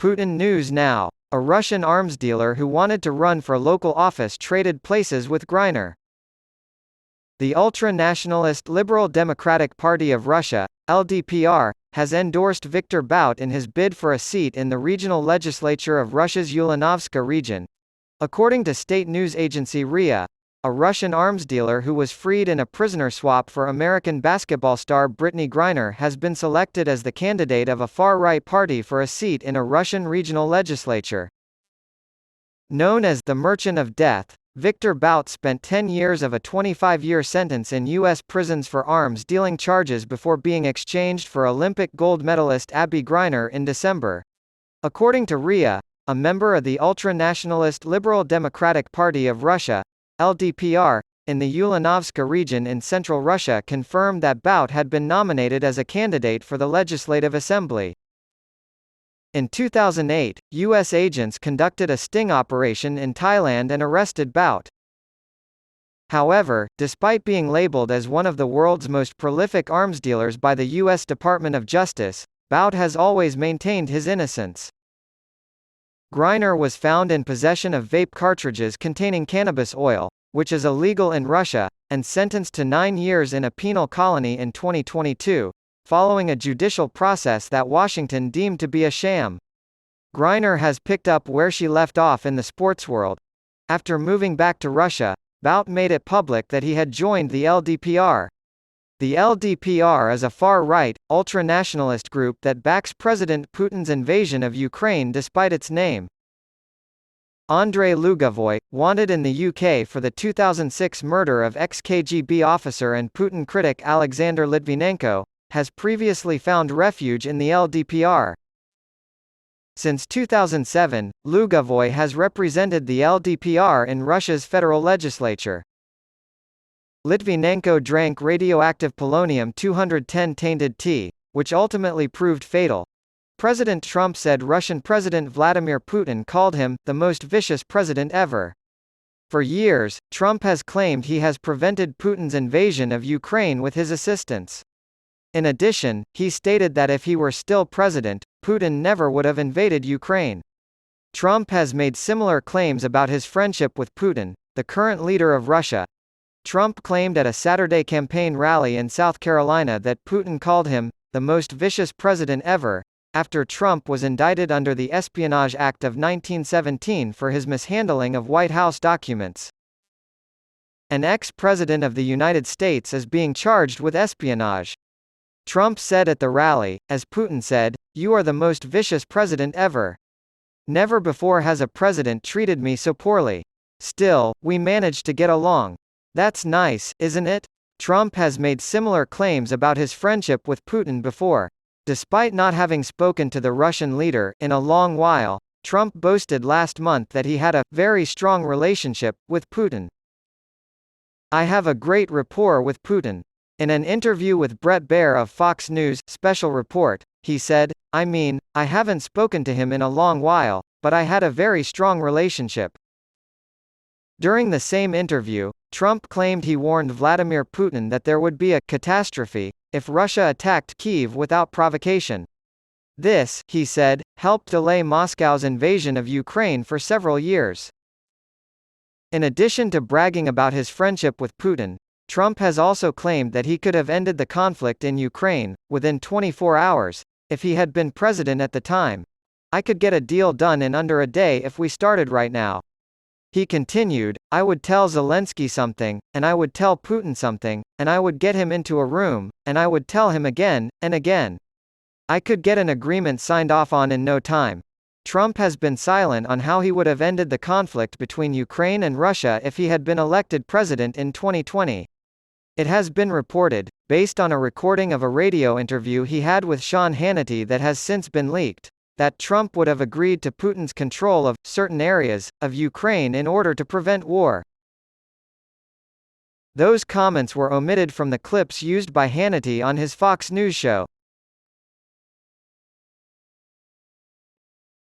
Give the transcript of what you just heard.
Putin News Now. A Russian arms dealer who wanted to run for local office traded places with Griner. The ultra-nationalist Liberal Democratic Party of Russia, LDPR, has endorsed Viktor Bout in his bid for a seat in the regional legislature of Russia's Ulanovska region. According to state news agency RIA, a Russian arms dealer who was freed in a prisoner swap for American basketball star Brittany Griner has been selected as the candidate of a far-right party for a seat in a Russian regional legislature. Known as the Merchant of Death, Viktor Bout spent 10 years of a 25-year sentence in U.S. prisons for arms-dealing charges before being exchanged for Olympic gold medalist Abby Griner in December. According to RIA, a member of the ultra-nationalist Liberal Democratic Party of Russia, LDPR, in the Ulanovska region in central Russia confirmed that Bout had been nominated as a candidate for the Legislative Assembly. In 2008, U.S. agents conducted a sting operation in Thailand and arrested Bout. However, despite being labeled as one of the world's most prolific arms dealers by the U.S. Department of Justice, Bout has always maintained his innocence. Griner was found in possession of vape cartridges containing cannabis oil, which is illegal in Russia, and sentenced to 9 years in a penal colony in 2022, following a judicial process that Washington deemed to be a sham. Griner has picked up where she left off in the sports world. After moving back to Russia, Bout made it public that he had joined the LDPR. The LDPR is a far-right, ultra-nationalist group that backs President Putin's invasion of Ukraine despite its name. Andrei Lugavoy, wanted in the UK for the 2006 murder of ex-KGB officer and Putin critic Alexander Litvinenko, has previously found refuge in the LDPR. Since 2007, Lugavoy has represented the LDPR in Russia's federal legislature. Litvinenko drank radioactive polonium-210 tainted tea, which ultimately proved fatal. President Trump said Russian President Vladimir Putin called him the most vicious president ever. For years, Trump has claimed he has prevented Putin's invasion of Ukraine with his assistance. In addition, he stated that if he were still president, Putin never would have invaded Ukraine. Trump has made similar claims about his friendship with Putin, the current leader of Russia. Trump claimed at a Saturday campaign rally in South Carolina that Putin called him the most vicious president ever, after Trump was indicted under the Espionage Act of 1917 for his mishandling of White House documents. An ex-president of the United States is being charged with espionage. Trump said at the rally, as Putin said, "You are the most vicious president ever. Never before has a president treated me so poorly. Still, we managed to get along. That's nice, isn't it?" Trump has made similar claims about his friendship with Putin before. Despite not having spoken to the Russian leader in a long while, Trump boasted last month that he had a very strong relationship with Putin. "I have a great rapport with Putin." In an interview with Bret Baier of Fox News Special Report, he said, "I mean, I haven't spoken to him in a long while, but I had a very strong relationship." During the same interview, Trump claimed he warned Vladimir Putin that there would be a catastrophe if Russia attacked Kyiv without provocation. This, he said, helped delay Moscow's invasion of Ukraine for several years. In addition to bragging about his friendship with Putin, Trump has also claimed that he could have ended the conflict in Ukraine within 24 hours if he had been president at the time. "I could get a deal done in under a day if we started right now." He continued, "I would tell Zelensky something, and I would tell Putin something, and I would get him into a room, and I would tell him again, and again. I could get an agreement signed off on in no time." Trump has been silent on how he would have ended the conflict between Ukraine and Russia if he had been elected president in 2020. It has been reported, based on a recording of a radio interview he had with Sean Hannity that has since been leaked, that Trump would have agreed to Putin's control of certain areas of Ukraine in order to prevent war. Those comments were omitted from the clips used by Hannity on his Fox News show.